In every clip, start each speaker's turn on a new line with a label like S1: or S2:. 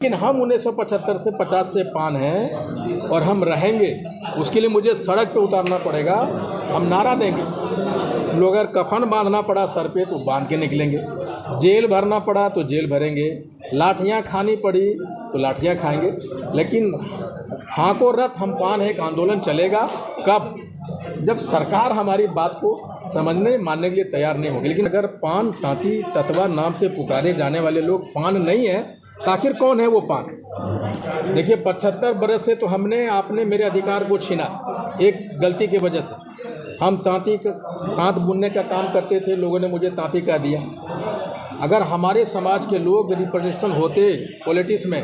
S1: लेकिन हम 1975 से 50 से पान हैं और हम रहेंगे। उसके लिए मुझे सड़क पे उतारना पड़ेगा, हम नारा देंगे। लोग अगर कफन बांधना पड़ा सर पे तो बांध के निकलेंगे, जेल भरना पड़ा तो जेल भरेंगे, लाठियाँ खानी पड़ी तो लाठियाँ खाएंगे। लेकिन हाको रथ हम पान है एक आंदोलन चलेगा कब? जब सरकार हमारी बात को समझने मानने के लिए तैयार नहीं होगी। लेकिन अगर पान तांती ततवा नाम से पुकारे जाने वाले लोग पान नहीं है तो आखिर कौन है वो पान? देखिए 75 बरस से तो हमने आपने मेरे अधिकार को छीना एक गलती की वजह से। हम तांत बुनने का काम करते थे, लोगों ने मुझे तांती कह दिया। अगर हमारे समाज के लोग रिप्रेजेंटेशन होते पॉलिटिक्स में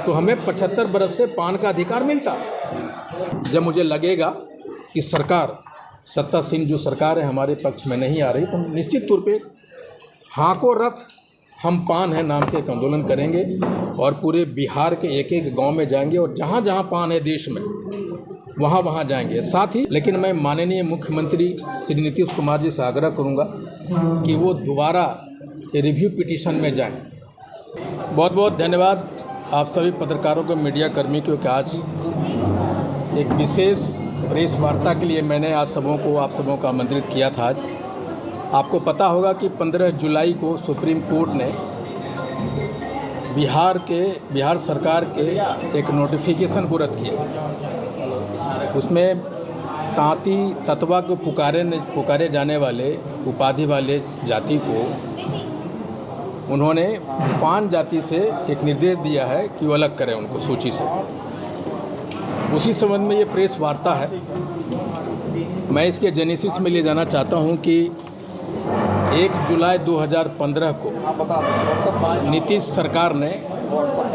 S1: तो हमें 75 बरस से पान का अधिकार मिलता। जब मुझे लगेगा कि सरकार सत्तासीन जो सरकार है हमारे पक्ष में नहीं आ रही तो हम निश्चित तौर पे हाको रथ हम पान है नाम से एक आंदोलन करेंगे और पूरे बिहार के एक एक गांव में जाएंगे और जहां जहां पान है देश में वहां वहां जाएंगे। साथ ही लेकिन मैं माननीय मुख्यमंत्री श्री नीतीश कुमार जी से आग्रह करूंगा कि वो दोबारा रिव्यू पिटीशन में जाएं। बहुत बहुत धन्यवाद आप सभी पत्रकारों को, मीडिया कर्मी को कि आज एक विशेष प्रेस वार्ता के लिए मैंने आप सबों को आमंत्रित किया था। आज आपको पता होगा कि 15 जुलाई को सुप्रीम कोर्ट ने बिहार सरकार के एक नोटिफिकेशन को रद्द किया। उसमें तांती ततवा को पुकारे जाने वाले उपाधि वाले जाति को उन्होंने पान जाति से एक निर्देश दिया है कि वो अलग करें उनको सूची से। उसी संबंध में ये प्रेस वार्ता है। मैं इसके जेनेसिस में ले जाना चाहता हूँ कि 1 जुलाई 2015 को नीतीश सरकार ने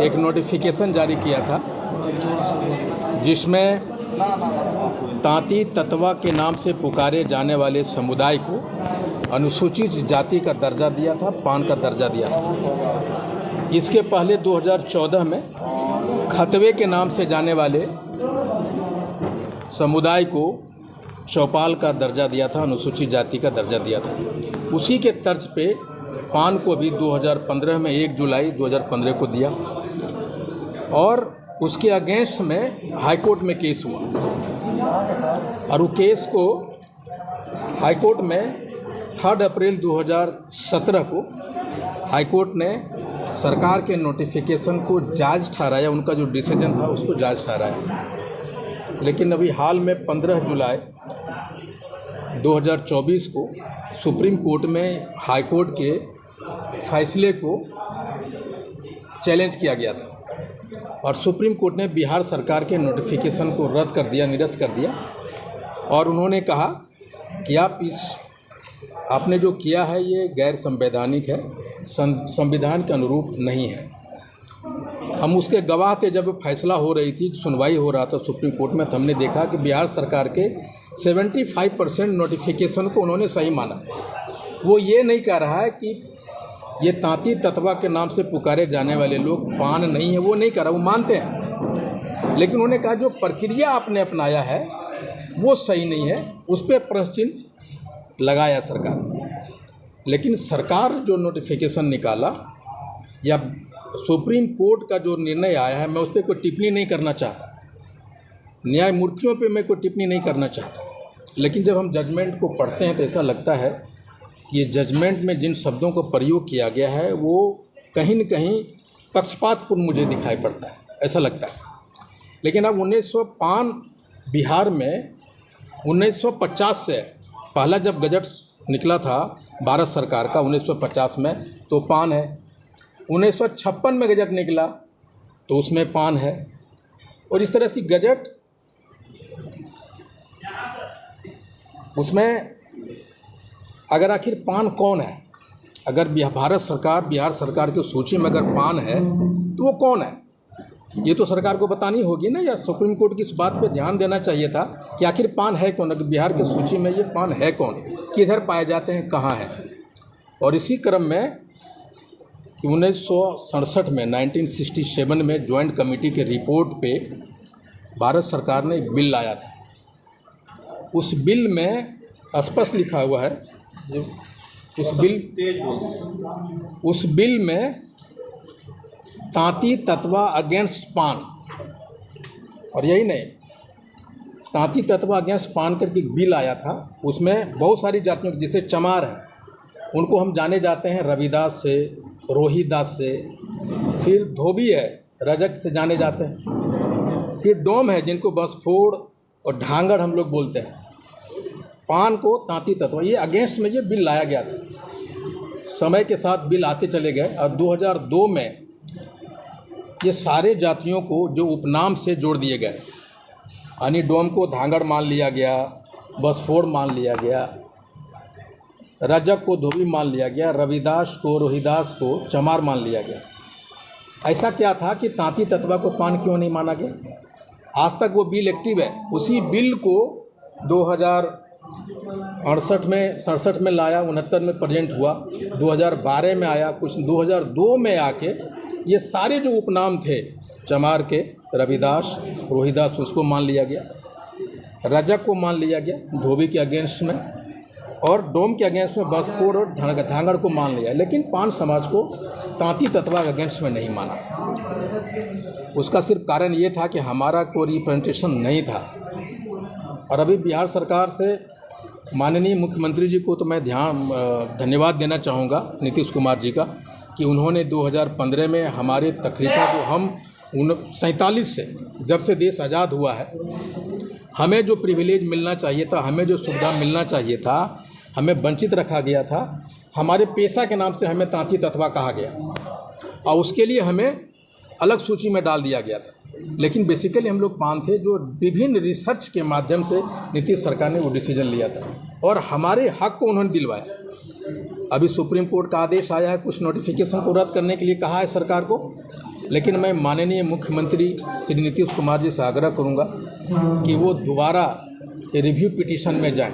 S1: एक नोटिफिकेशन जारी किया था जिसमें तांती ततवा के नाम से पुकारे जाने वाले समुदाय को अनुसूचित जाति का दर्जा दिया था, पान का दर्जा दिया था। इसके पहले 2014 में खतवे के नाम से जाने वाले समुदाय को चौपाल का दर्जा दिया था, अनुसूचित जाति का दर्जा दिया था। उसी के तर्ज पे पान को भी 2015 में 1 जुलाई 2015 को दिया और उसके अगेंस्ट में हाईकोर्ट में केस हुआ और वो केस को हाईकोर्ट में 3 अप्रैल 2017 को हाईकोर्ट ने सरकार के नोटिफिकेशन को जायज़ ठहराया। उनका जो डिसीजन था उसको जायज़ ठहराया। लेकिन अभी हाल में 15 जुलाई 2024 को सुप्रीम कोर्ट में हाई कोर्ट के फैसले को चैलेंज किया गया था और सुप्रीम कोर्ट ने बिहार सरकार के नोटिफिकेशन को रद्द कर दिया, निरस्त कर दिया और उन्होंने कहा कि आपने जो किया है ये गैर संवैधानिक है, संविधान के अनुरूप नहीं है। हम उसके गवाह थे जब फैसला हो रही थी, सुनवाई हो रहा था सुप्रीम कोर्ट में, तो हमने देखा कि बिहार सरकार के 75% नोटिफिकेशन को उन्होंने सही माना। वो ये नहीं कह रहा है कि ये तांती ततवा के नाम से पुकारे जाने वाले लोग पान नहीं है, वो नहीं कह रहा, वो मानते हैं। लेकिन उन्होंने कहा जो प्रक्रिया आपने अपनाया है वो सही नहीं है, उस पर प्रश्न चिन्ह लगाया सरकार। लेकिन सरकार जो नोटिफिकेशन निकाला या सुप्रीम कोर्ट का जो निर्णय आया है, मैं उस पर कोई टिप्पणी नहीं करना चाहता, न्यायमूर्तियों पे मैं कोई टिप्पणी नहीं करना चाहता। लेकिन जब हम जजमेंट को पढ़ते हैं तो ऐसा लगता है कि ये जजमेंट में जिन शब्दों का प्रयोग किया गया है वो कहीं न कहीं पक्षपातपूर्ण मुझे दिखाई पड़ता है, ऐसा लगता है। लेकिन अब 1905 बिहार में 1950 से पहला जब गजट निकला था भारत सरकार का 1950 में तो पान है, 1956 में गजट निकला तो उसमें पान है और इस तरह की गजट उसमें अगर आखिर पान कौन है, अगर बिहार सरकार की सूची में अगर पान है तो वो कौन है, ये तो सरकार को बतानी होगी ना, या सुप्रीम कोर्ट की इस बात पे ध्यान देना चाहिए था कि आखिर पान है कौन, अगर बिहार की सूची में ये पान है कौन, किधर पाए जाते हैं, कहाँ है। और इसी क्रम में 1967 में 1967 में जॉइंट कमेटी के रिपोर्ट पे भारत सरकार ने एक बिल लाया था। उस बिल में स्पष्ट लिखा हुआ है, उस बिल में तांती तत्वा अगेंस्ट पान, और यही नहीं, तांती तत्वा अगेंस्ट पान करके एक बिल आया था। उसमें बहुत सारी जातियों जैसे चमार है, उनको हम जाने जाते हैं रविदास से, रोहिदास से, फिर धोबी है रजक से जाने जाते हैं, फिर डोम है जिनको बसफोड़ और ढांगड़ हम लोग बोलते हैं। पान को तांती तत्वा, ये अगेंस्ट में ये बिल लाया गया था। समय के साथ बिल आते चले गए और 2002 में ये सारे जातियों को जो उपनाम से जोड़ दिए गए, यानी डोम को धांगड़ मान लिया गया, बसफोड़ मान लिया गया, रजक को धोबी मान लिया गया, रविदास को रोहिदास को चमार मान लिया गया। ऐसा क्या था कि तांती तत्वा को पान क्यों नहीं माना गया? आज तक वो बिल एक्टिव है। उसी बिल को 67 में लाया, 69 में प्रेजेंट हुआ, 2012 में आया, कुछ 2002 में आके ये सारे जो उपनाम थे चमार के, रविदास रोहिदास, उसको मान लिया गया, रजक को मान लिया गया धोबी के अगेंस्ट में, और डोम के अगेंस्ट में बसफोड़ और धांगड़ को मान लिया। लेकिन पान समाज को तांती तत्वा के अगेंस्ट में नहीं माना। उसका सिर्फ कारण ये था कि हमारा कोई रिप्रेजेंटेशन नहीं था। और अभी बिहार सरकार से माननीय मुख्यमंत्री जी को तो मैं धन्यवाद देना चाहूँगा, नीतीश कुमार जी का, कि उन्होंने 2015 में हमारे तकरीबन जो हम 47 से, जब से देश आज़ाद हुआ है, हमें जो प्रिविलेज मिलना चाहिए था, हमें जो सुविधा मिलना चाहिए था, हमें वंचित रखा गया था। हमारे पेशा के नाम से हमें तांती तत्वा कहा गया और उसके लिए हमें अलग सूची में डाल दिया गया था। लेकिन बेसिकली हम लोग पान थे, जो विभिन्न रिसर्च के माध्यम से नीतीश सरकार ने वो डिसीजन लिया था और हमारे हक को उन्होंने दिलवाया। अभी सुप्रीम कोर्ट का आदेश आया है, कुछ नोटिफिकेशन को रद्द करने के लिए कहा है सरकार को, लेकिन मैं माननीय मुख्यमंत्री श्री नीतीश कुमार जी से आग्रह करूंगा कि वो दोबारा रिव्यू पिटीशन में जाएं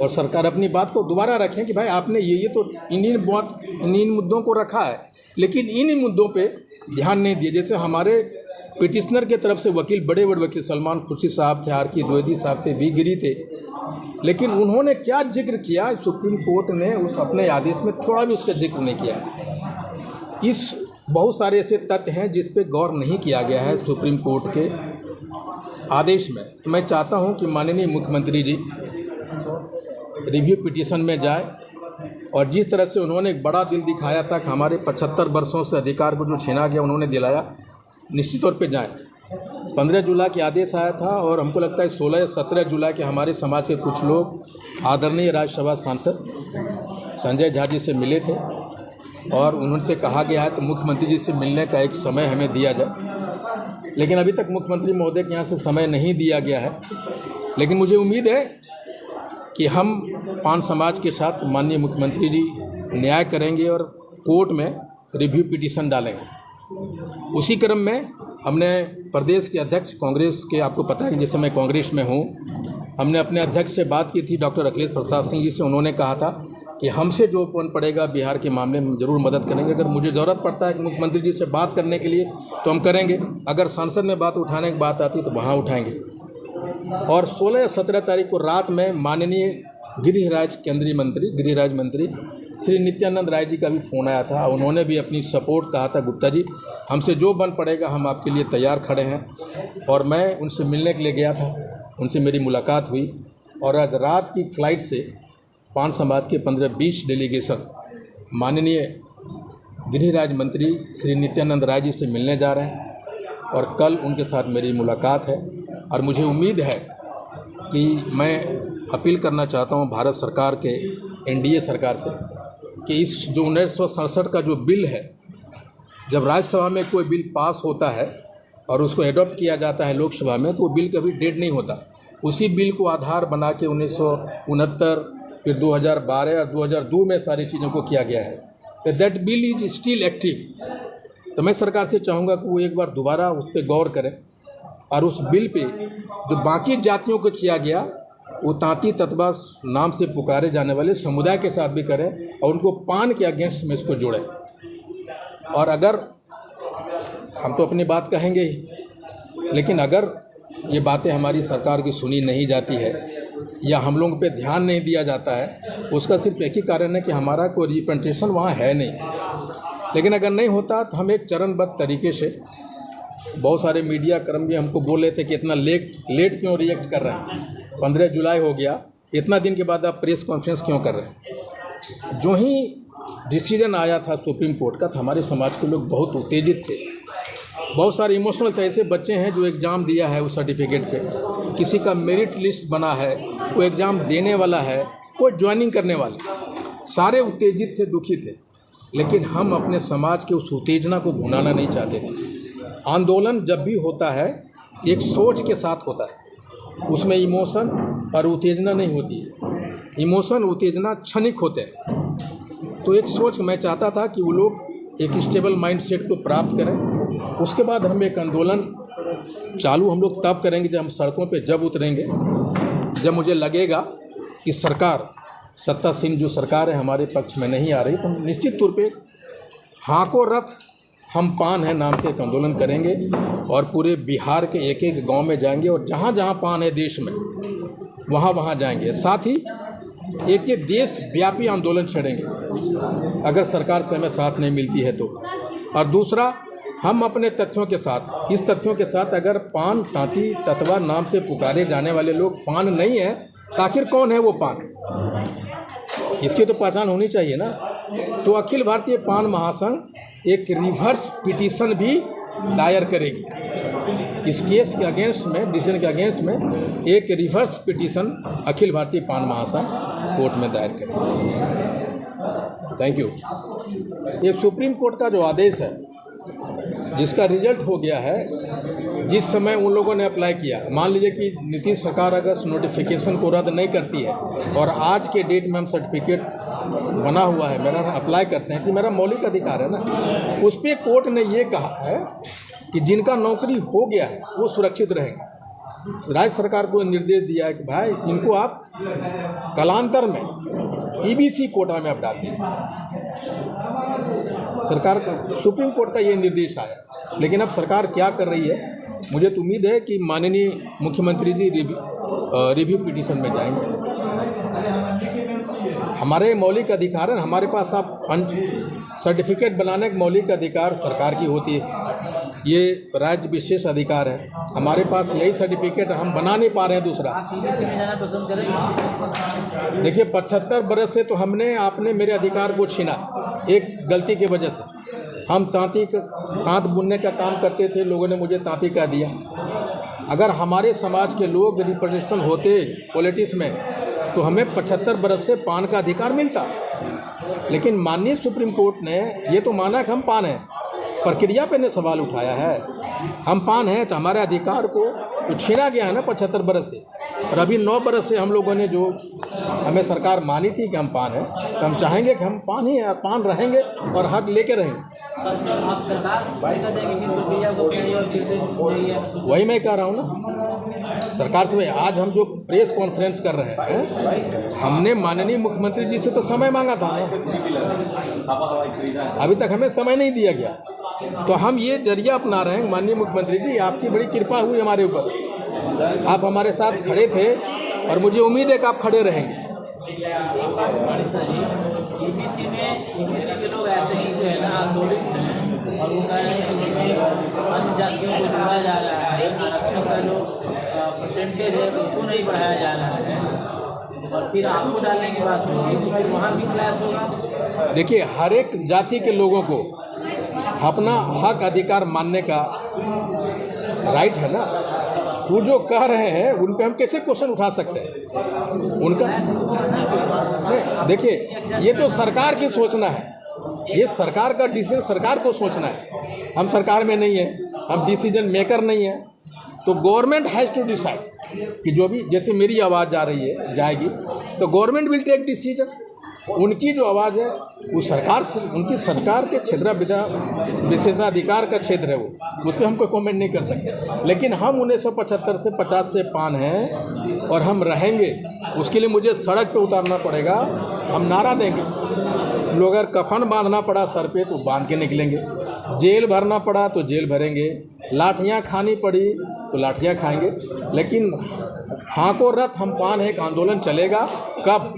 S1: और सरकार अपनी बात को दोबारा रखें कि भाई आपने ये तो इन मुद्दों को रखा है, लेकिन इन मुद्दों पे ध्यान नहीं दिए। जैसे हमारे पिटिशनर के तरफ से वकील, बड़े बड़े वकील सलमान खुर्शीद साहब थे, आर.के. द्विवेदी साहब थे, वी गिरी थे, लेकिन उन्होंने क्या जिक्र किया, सुप्रीम कोर्ट ने उस अपने आदेश में थोड़ा भी उसका जिक्र नहीं किया। इस बहुत सारे ऐसे तथ्य हैं जिस पे गौर नहीं किया गया है सुप्रीम कोर्ट के आदेश में। तो मैं चाहता हूं कि माननीय मुख्यमंत्री जी रिव्यू पिटीशन में जाए और जिस तरह से उन्होंने एक बड़ा दिल दिखाया था कि हमारे 75 वर्षों से अधिकार को जो छीना गया उन्होंने दिलाया, निश्चित तौर पे जाएं। 15 जुलाई के आदेश आया था और हमको लगता है 16 या 17 जुलाई के हमारे समाज के कुछ लोग आदरणीय राज्यसभा सांसद संजय झा जी से मिले थे और उनसे कहा गया है तो मुख्यमंत्री जी से मिलने का एक समय हमें दिया जाए, लेकिन अभी तक मुख्यमंत्री महोदय के यहाँ से समय नहीं दिया गया है। लेकिन मुझे उम्मीद है कि हम पान समाज के साथ माननीय मुख्यमंत्री जी न्याय करेंगे और कोर्ट में रिव्यू पिटीशन डालेंगे। उसी क्रम में हमने प्रदेश के अध्यक्ष कांग्रेस के, आपको पता है कि जैसे मैं कांग्रेस में हूँ, हमने अपने अध्यक्ष से बात की थी डॉक्टर अखिलेश प्रसाद सिंह जी से। उन्होंने कहा था कि हमसे जो बन पड़ेगा बिहार के मामले में ज़रूर मदद करेंगे। अगर मुझे ज़रूरत पड़ता है कि मुख्यमंत्री जी से बात करने के लिए तो हम करेंगे। अगर संसद में बात उठाने की बात आती है तो वहाँ उठाएंगे। और 16 या 17 तारीख को रात में माननीय केंद्रीय मंत्री गृहराज मंत्री श्री नित्यानंद राय जी का भी फ़ोन आया था। उन्होंने भी अपनी सपोर्ट कहा था, गुप्ता जी हमसे जो बन पड़ेगा हम आपके लिए तैयार खड़े हैं। और मैं उनसे मिलने के लिए गया था, उनसे मेरी मुलाकात हुई और आज रात की फ़्लाइट से पान समाज के 15-20 डेलीगेशन माननीय गृहराज मंत्री श्री नित्यानंद राय जी से मिलने जा रहे हैं और कल उनके साथ मेरी मुलाकात है। और मुझे उम्मीद है कि मैं अपील करना चाहता हूं भारत सरकार के, एनडीए सरकार से, कि इस जो 1967 का जो बिल है, जब राज्यसभा में कोई बिल पास होता है और उसको एडॉप्ट किया जाता है लोकसभा में, तो वो बिल कभी डेड नहीं होता। उसी बिल को आधार बना के 1969, फिर 2012 और 2002 में सारी चीज़ों को किया गया है। तो that bill is still active. तो मैं सरकार से चाहूँगा कि वो एक बार दोबारा उस पर गौर करें और उस बिल पे जो बाकी जातियों को किया गया वो तांती तत्वा नाम से पुकारे जाने वाले समुदाय के साथ भी करें और उनको पान के अगेंस्ट में इसको जोड़ें। और अगर हम तो अपनी बात कहेंगे ही, लेकिन अगर ये बातें हमारी सरकार की सुनी नहीं जाती है या हम लोगों पे ध्यान नहीं दिया जाता है, उसका सिर्फ एक ही कारण है कि हमारा कोई रिप्रेजेंटेशन वहाँ है नहीं। लेकिन अगर नहीं होता तो हम एक चरणबद्ध तरीके से, बहुत सारे मीडिया कर्मी भी हमको बोल रहे थे कि इतना लेट क्यों रिएक्ट कर रहे हैं, 15 जुलाई हो गया, इतना दिन के बाद आप प्रेस कॉन्फ्रेंस क्यों कर रहे हैं। जो ही डिसीजन आया था सुप्रीम कोर्ट का, तो हमारे समाज के लोग बहुत उत्तेजित थे, बहुत सारे इमोशनल थे। ऐसे बच्चे हैं जो एग्ज़ाम दिया है उस सर्टिफिकेट पे, किसी का मेरिट लिस्ट बना है, कोई एग्ज़ाम देने वाला है, कोई ज्वाइनिंग करने वाले, सारे उत्तेजित थे, दुखी थे। लेकिन हम अपने समाज के उस उत्तेजना को भुनाना नहीं चाहते थे। आंदोलन जब भी होता है एक सोच के साथ होता है, उसमें इमोशन और उत्तेजना नहीं होती है। इमोशन उत्तेजना क्षणिक होते हैं। तो एक सोच मैं चाहता था कि वो लोग एक स्टेबल माइंडसेट को प्राप्त करें, उसके बाद हम एक आंदोलन चालू हम लोग तब करेंगे जब हम सड़कों पे जब उतरेंगे, जब मुझे लगेगा कि सरकार, सत्तासीन जो सरकार है हमारे पक्ष में नहीं आ रही, तो हम निश्चित तौर पे हाको रथ हम पान है नाम के एक आंदोलन करेंगे और पूरे बिहार के एक एक गांव में जाएंगे और जहां जहां पान है देश में वहां वहां जाएंगे। साथ ही एक ये देश व्यापी आंदोलन छेड़ेंगे अगर सरकार से हमें साथ नहीं मिलती है तो। और दूसरा, हम अपने तथ्यों के साथ, इस तथ्यों के साथ, अगर पान तांती ततवा नाम से पुकारे जाने वाले लोग पान नहीं है तो आखिर कौन है वो पान, इसकी तो पहचान होनी चाहिए ना। तो अखिल भारतीय पान महासंघ एक रिवर्स पिटीशन भी दायर करेगी इस केस के अगेंस्ट में, डिसीजन के अगेंस्ट में एक रिवर्स पिटीशन अखिल भारतीय पान महासंघ कोर्ट में दायर करेगी। Thank you. ये सुप्रीम कोर्ट का जो आदेश है जिसका रिजल्ट हो गया है, जिस समय उन लोगों ने अप्लाई किया, मान लीजिए कि नीतीश सरकार अगर नोटिफिकेशन को रद्द नहीं करती है और आज के डेट में हम सर्टिफिकेट बना हुआ है मेरा, अप्लाई करते हैं, तो मेरा मौलिक अधिकार है ना। उस पर कोर्ट ने ये कहा है कि जिनका नौकरी हो गया है वो सुरक्षित रहेगा। राज्य सरकार को निर्देश दिया है कि भाई इनको आप कालांतर में ईबीसी कोटा में आप डाल दीजिए। सरकार को सुप्रीम कोर्ट का ये निर्देश आया, लेकिन अब सरकार क्या कर रही है, मुझे तो उम्मीद है कि माननीय मुख्यमंत्री जी रिव्यू पिटीशन में जाएंगे। हमारे मौलिक अधिकार है, हमारे पास आप सर्टिफिकेट बनाने का मौलिक अधिकार सरकार की होती है, ये राज्य विशेष अधिकार है। हमारे पास यही सर्टिफिकेट हम बना नहीं पा रहे हैं। दूसरा, देखिए 75 बरस से तो आपने मेरे अधिकार को छीना एक गलती की वजह से। हम तांत बुनने का काम करते थे, लोगों ने मुझे तांती कह दिया। अगर हमारे समाज के लोग रिप्रेजेंटेशन होते पॉलिटिक्स में तो हमें 75 बरस से पान का अधिकार मिलता। लेकिन माननीय सुप्रीम कोर्ट ने ये तो माना कि हम पान हैं, प्रक्रिया पे ने सवाल उठाया है। हम पान हैं तो हमारे अधिकार को तो छीना गया है ना 75 बरस से। और अभी 9 बरस से हम लोगों ने जो हमें सरकार मानी थी कि हम पान हैं, तो हम चाहेंगे कि हम पान ही हैं, पान रहेंगे और हक लेके रहेंगे। वही मैं कह रहा हूँ ना, सरकार से आज हम जो प्रेस कॉन्फ्रेंस कर रहे हैं, हमने माननीय मुख्यमंत्री जी से तो समय मांगा था, अभी तक हमें समय नहीं दिया गया। तो हम ये जरिया अपना रहे हैं, माननीय मुख्यमंत्री जी आपकी बड़ी कृपा हुई हमारे ऊपर, आप हमारे साथ खड़े थे और मुझे उम्मीद है कि आप खड़े रहेंगे।
S2: ईबीसी के लोग ऐसे ही जो है ना आंदोलित हैं और वो कह रहे हैं कि इसमें अन्य जातियों को जोड़ा जा रहा है, आरक्षण का जो परसेंटेज है उसको नहीं बढ़ाया जा रहा है, और फिर आपको डालने की बात होगी तो फिर वहाँ भी क्लैश होगा।
S1: देखिए, हर एक जाति के लोगों को अपना हक अधिकार मानने का राइट है ना। वो जो कह रहे हैं उन पे हम कैसे क्वेश्चन उठा सकते हैं उनका। देखिए, ये तो सरकार की सोचना है, ये सरकार का डिसीजन सरकार को सोचना है। हम सरकार में नहीं है, हम डिसीजन मेकर नहीं है। तो गवर्नमेंट हैज़ टू डिसाइड कि जो भी, जैसे मेरी आवाज़ जा रही है जाएगी तो गवर्नमेंट विल टेक डिसीजन। उनकी जो आवाज़ है वो सरकार से, उनकी सरकार के क्षेत्र विशेषाधिकार का क्षेत्र है, वो उस पर हम कोई कमेंट नहीं कर सकते। लेकिन हम 1975 से 50 से पान हैं और हम रहेंगे, उसके लिए मुझे सड़क पे उतारना पड़ेगा। हम नारा देंगे, लोग अगर कफन बांधना पड़ा सर पे तो बांध के निकलेंगे, जेल भरना पड़ा तो जेल भरेंगे, लाठियाँ खानी पड़ी तो लाठियाँ खाएंगे। लेकिन हाको रथ हम पान है, एक आंदोलन चलेगा कब,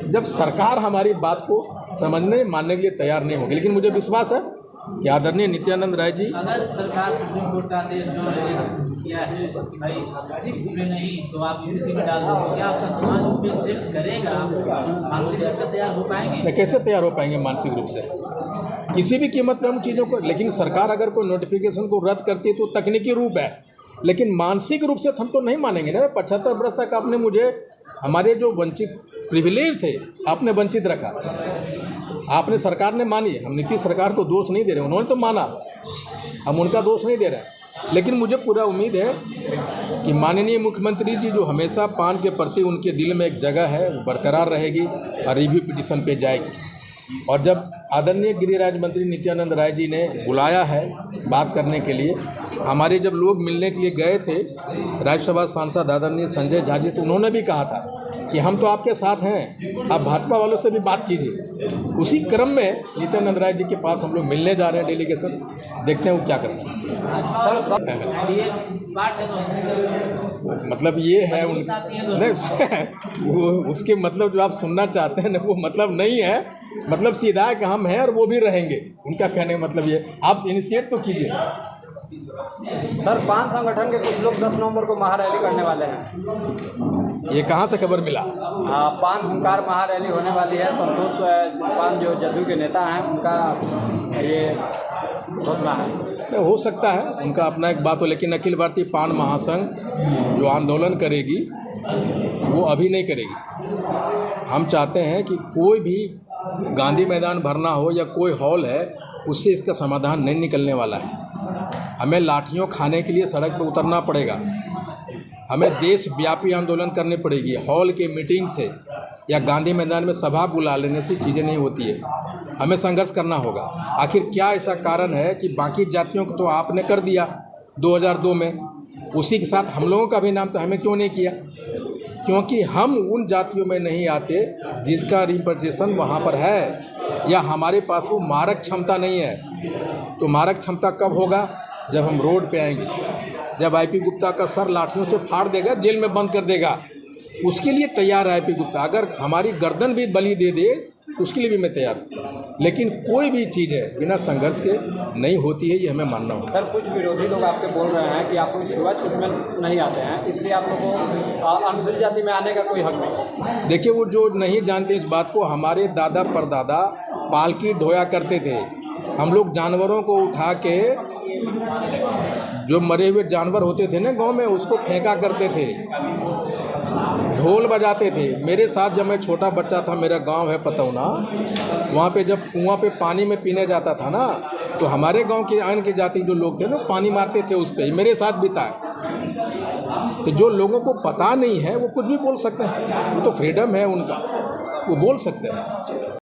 S1: जब सरकार हमारी बात को समझने मानने के लिए तैयार नहीं होंगे। लेकिन मुझे विश्वास है कि आदरणीय नित्यानंद राय जी,
S2: अगर सरकार सुप्रीम कोर्ट का आदेश जो रिलीज किया है कि भाई इसमें नहीं तो आप यूपीसी में डाल दो, क्या आपका समाज उस पर शिफ्ट करेगा? मानसिक रूप से तैयार हो पाएंगे?
S1: कैसे तैयार हो पाएंगे मानसिक रूप से किसी भी कीमत पर उन चीज़ों को? लेकिन सरकार अगर कोई नोटिफिकेशन को रद्द करती है तो तकनीकी रूप है, लेकिन मानसिक रूप से हम तो नहीं मानेंगे ना। 75 वर्ष तक आपने मुझे, हमारे जो वंचित प्रिविलेज थे, आपने वंचित रखा, आपने, सरकार ने मानी। हम नीतीश सरकार को दोष नहीं दे रहे, उन्होंने तो माना, हम उनका दोष नहीं दे रहे। लेकिन मुझे पूरा उम्मीद है कि माननीय मुख्यमंत्री जी, जो हमेशा पान के प्रति उनके दिल में एक जगह है, वो बरकरार रहेगी और रिव्यू पिटीशन पे जाएगी। और जब आदरणीय गृह राज्य मंत्री नित्यानंद राय जी ने बुलाया है बात करने के लिए, हमारे जब लोग मिलने के लिए गए थे, राज्यसभा सांसद आदरणीय संजय झा जी, तो उन्होंने भी कहा था कि हम तो आपके साथ हैं, आप भाजपा वालों से भी बात कीजिए। उसी क्रम में नित्यानंद राय जी के पास हम लोग मिलने जा रहे हैं डेलीगेशन, देखते हैं वो क्या करते हैं। मतलब ये है नहीं वो उसके मतलब जो आप सुनना चाहते हैं ना, वो मतलब नहीं है। मतलब सीधा है कि हम हैं और वो भी रहेंगे, उनका कहने का मतलब ये। आप इनिशिएट तो कीजिए।
S3: सर, पान संगठन के कुछ लोग 10 नवंबर को महारैली करने वाले हैं।
S1: ये कहाँ से खबर मिला?
S3: पान हुंकार महारैली होने वाली है। संतोष पान जो जदयू के नेता हैं, उनका ये घोषणा है।
S1: हो सकता है उनका अपना एक बात हो, लेकिन अखिल भारतीय पान महासंघ जो आंदोलन करेगी वो अभी नहीं करेगी। हम चाहते हैं कि कोई भी गांधी मैदान भरना हो या कोई हॉल है, उससे इसका समाधान नहीं निकलने वाला है। हमें लाठियों खाने के लिए सड़क पर उतरना पड़ेगा, हमें देशव्यापी आंदोलन करनी पड़ेगी। हॉल के मीटिंग से या गांधी मैदान में सभा बुला लेने से चीज़ें नहीं होती है, हमें संघर्ष करना होगा। आखिर क्या ऐसा कारण है कि बाकी जातियों को तो आपने कर दिया 2002 में, उसी के साथ हम लोगों का भी नाम तो हमें क्यों नहीं किया? क्योंकि हम उन जातियों में नहीं आते जिसका रिप्रेजेंटेशन वहाँ पर है, या हमारे पास वो मारक क्षमता नहीं है। तो मारक क्षमता कब होगा? जब हम रोड पे आएंगे, जब आईपी गुप्ता का सर लाठियों से फाड़ देगा, जेल में बंद कर देगा, उसके लिए तैयार है आईपी गुप्ता। अगर हमारी गर्दन भी बलि दे दे, उसके लिए भी मैं तैयार हूँ। लेकिन कोई भी चीज़ है बिना संघर्ष के नहीं होती है, ये हमें मानना होगा।
S3: सर, कुछ विरोधी लोग आपके बोल रहे हैं कि आप लोग छुआछूत में नहीं आते हैं, इसलिए आप लोगों को अनुसूचित जाति में आने का कोई हक नहीं।
S1: देखिए, वो जो नहीं जानते इस बात को, हमारे दादा परदादा पालकी ढोया करते थे। हम लोग जानवरों को उठा के, जो मरे हुए जानवर होते थे ना गांव में, उसको फेंका करते थे, ढोल बजाते थे। मेरे साथ जब मैं छोटा बच्चा था, मेरा गांव है पतौना, वहाँ पे जब कुआं पे पानी में पीने जाता था ना, तो हमारे गांव के अन्य के जाति जो लोग थे ना, पानी मारते थे उस पर। मेरे साथ बिता है। तो जो लोगों को पता नहीं है वो कुछ भी बोल सकते हैं, वो तो फ्रीडम है उनका, वो बोल सकते हैं।